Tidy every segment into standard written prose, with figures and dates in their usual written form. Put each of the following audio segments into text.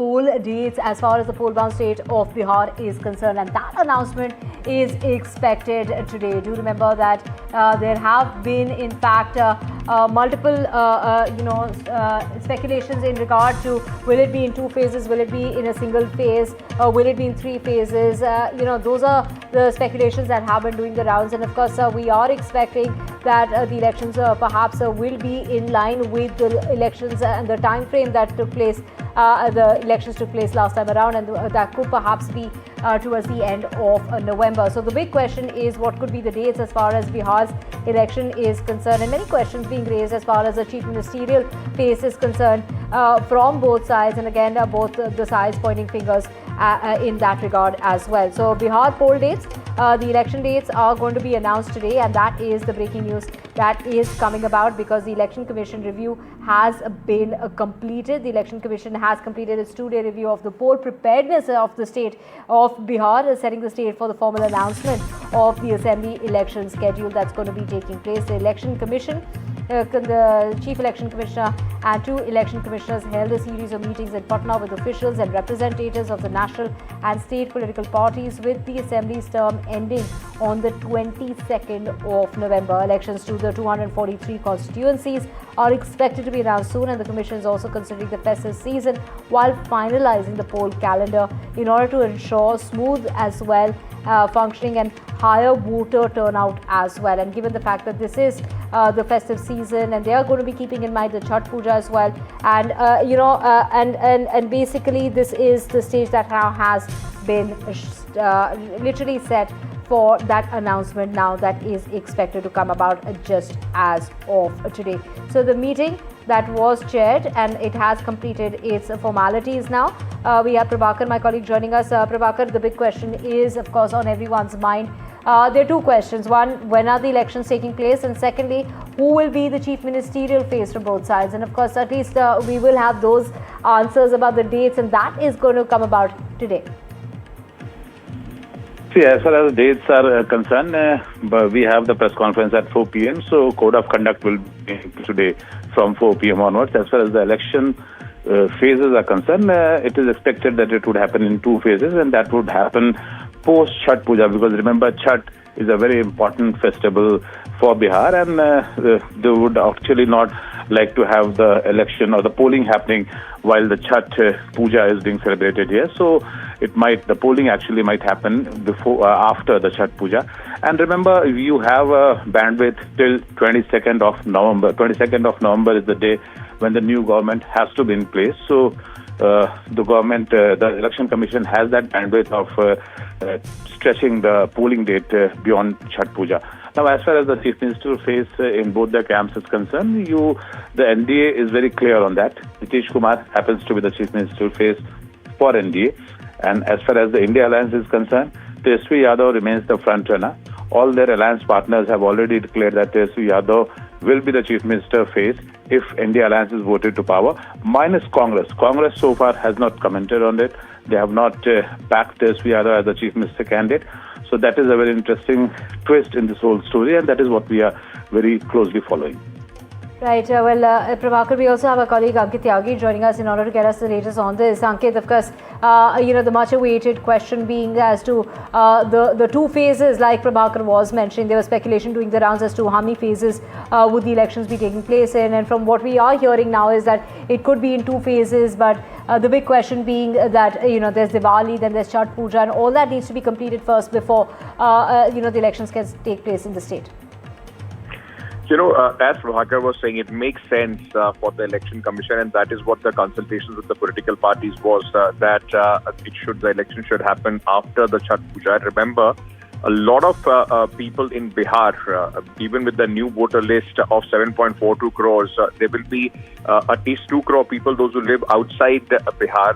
poll dates as far as the poll-bound state of Bihar is concerned, and that announcement is expected today. Do remember that there have been, in fact, multiple, speculations in regard to will it be in 2 phases, will it be in a single phase, will it be in 3 phases? Those are the speculations that have been doing the rounds, and of course, we are expecting that the elections perhaps will be in line with the elections and the time frame that took place. The elections took place last time around, and that could perhaps be towards the end of November. So the big question is what could be the dates as far as Bihar's election is concerned, and many questions being raised as far as the chief ministerial phase is concerned from both sides, and again both the sides pointing fingers in that regard as well. So Bihar poll dates, the election dates are going to be announced today, and that is the breaking news that is coming about because the Election Commission review has been completed. The Election Commission has completed its 2-day review of the poll preparedness of the state of Bihar, setting the state for the formal announcement of the assembly election schedule that's going to be taking place. The Election Commission, the Chief Election Commissioner and 2 election commissioners held a series of meetings in Patna with officials and representatives of the national and state political parties, with the assembly's term ending on the 22nd of November. Elections to the 243 constituencies are expected to be announced soon, and the Commission is also considering the festive season while finalizing the poll calendar in order to ensure smooth as well functioning and higher voter turnout as well. And given the fact that this is the festive season, and they are going to be keeping in mind the Chhath Puja as well, and and basically this is the stage that now has been literally set for that announcement now that is expected to come about just as of today. So the meeting that was chaired and it has completed its formalities now. We have Prabhakar, my colleague, joining us. Prabhakar, the big question is, of course, on everyone's mind. There are 2 questions. One, when are the elections taking place? And secondly, who will be the chief ministerial phase from both sides? And of course, at least we will have those answers about the dates, and that is going to come about today. See, as far as dates are concerned, we have the press conference at 4 p.m. So code of conduct will be today from 4 p.m. onwards. As far as the election phases are concerned, it is expected that it would happen in 2 phases, and that would happen post Chhath Puja, because remember, Chhath is a very important festival for Bihar, and they would actually not like to have the election or the polling happening while the Chhath Puja is being celebrated here. So the polling actually might happen before, after the Chhath Puja. And remember, you have a bandwidth till 22nd of November. 22nd of November is the day when the new government has to be in place. So the Election Commission has that bandwidth of stretching the polling date beyond Chhath Puja. Now, as far as the Chief Minister phase in both the camps is concerned, the NDA is very clear on that. Kumar happens to be the Chief Minister phase for NDA. And as far as the India Alliance is concerned, Tesvi Yadav remains the front runner. All their alliance partners have already declared that Tesvi Yadav will be the Chief Minister phase if India Alliance is voted to power, minus Congress. Congress so far has not commented on it. They have not backed Tesvi Yadav as the Chief Minister candidate. So that is a very interesting twist in this whole story, and that is what we are very closely following. Right. Prabhakar, we also have our colleague Ankit Tyagi joining us in order to get us the latest on this. Ankit, of course, the much-awaited question being as to the 2 phases, like Prabhakar was mentioning. There was speculation doing the rounds as to how many phases would the elections be taking place in. And from what we are hearing now is that it could be in 2 phases, but the big question being that, there's Diwali, then there's Chhath Puja, and all that needs to be completed first before, the elections can take place in the state. As Prabhakar was saying, it makes sense for the Election Commission, and that is what the consultations with the political parties was, that the election should happen after the Chhath Puja. Remember, a lot of people in Bihar, even with the new voter list of 7.42 crores, there will be at least 2 crore people, those who live outside Bihar.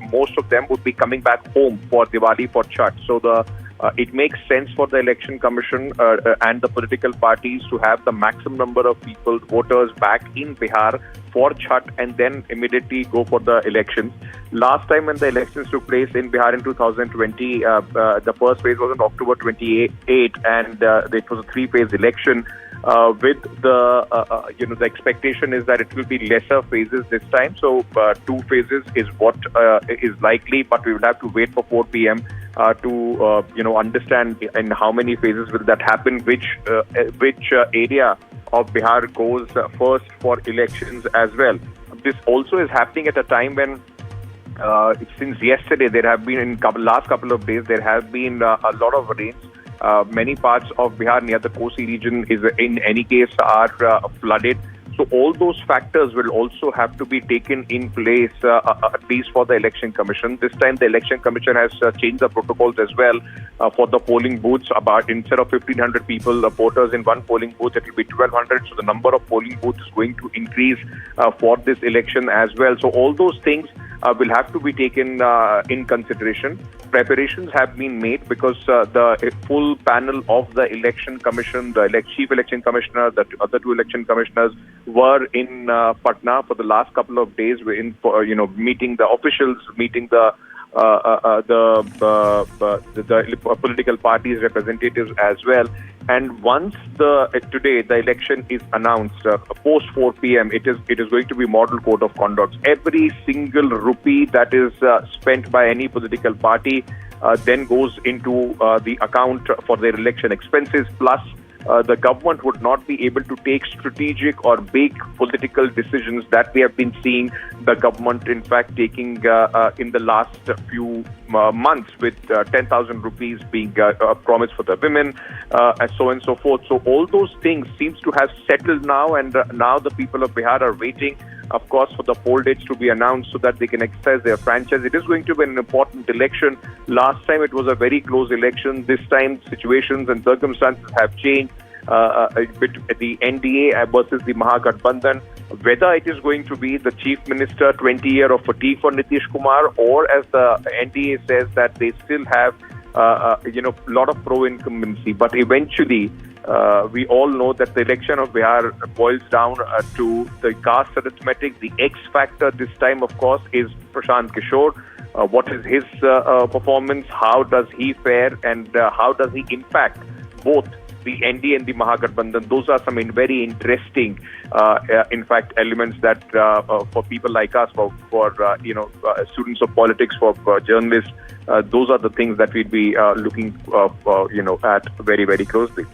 Most of them would be coming back home for Diwali, for Chhath. So it makes sense for the Election Commission and the political parties to have the maximum number of people, voters, back in Bihar for Chhath and then immediately go for the elections. Last time when the elections took place in Bihar in 2020, the first phase was on October 28, and it was a 3-phase election. with the expectation is that it will be lesser phases this time. So 2 phases is what is likely, but we will have to wait for 4 p.m. To understand in how many phases will that happen, which area of Bihar goes first for elections as well. This also is happening at a time when since yesterday there have been last couple of days there have been a lot of rains. Many parts of Bihar near the Kosi region is in any case are flooded. So all those factors will also have to be taken in place, at least for the Election Commission. This time the Election Commission has changed the protocols as well for the polling booths. About instead of 1,500 people, voters in one polling booth, it will be 1,200. So the number of polling booths is going to increase for this election as well. So all those things will have to be taken in consideration. Preparations have been made because the full panel of the Election Commission, the Chief Election Commissioner, the other 2 election commissioners were in Patna for the last couple of days. We're in for meeting the officials, meeting the political parties representatives as well. And once today the election is announced, post 4 p.m., it is going to be model code of conduct. Every single rupee that is spent by any political party then goes into the account for their election expenses. Plus, the government would not be able to take strategic or big political decisions that we have been seeing the government, in fact, taking in the last few months, with 10,000 rupees being promised for the women, and so on and so forth. So all those things seems to have settled now, and now the people of Bihar are waiting, of course, for the poll dates to be announced so that they can exercise their franchise. It is going to be an important election. Last time it was a very close election. This time situations and circumstances have changed. The NDA versus the Mahagathbandhan, whether it is going to be the Chief Minister 20 year of fatigue for Nitish Kumar, or as the NDA says that they still have a lot of pro-incumbency. But eventually, we all know that the election of Bihar boils down to the caste arithmetic. The X factor this time, of course, is Prashant Kishore. What is his performance? How does he fare? And how does he impact both the NDA and the Mahagathbandhan? Those are some very interesting, in fact, elements that for people like us, for students of politics, for journalists, those are the things that we'd be looking at very, very closely.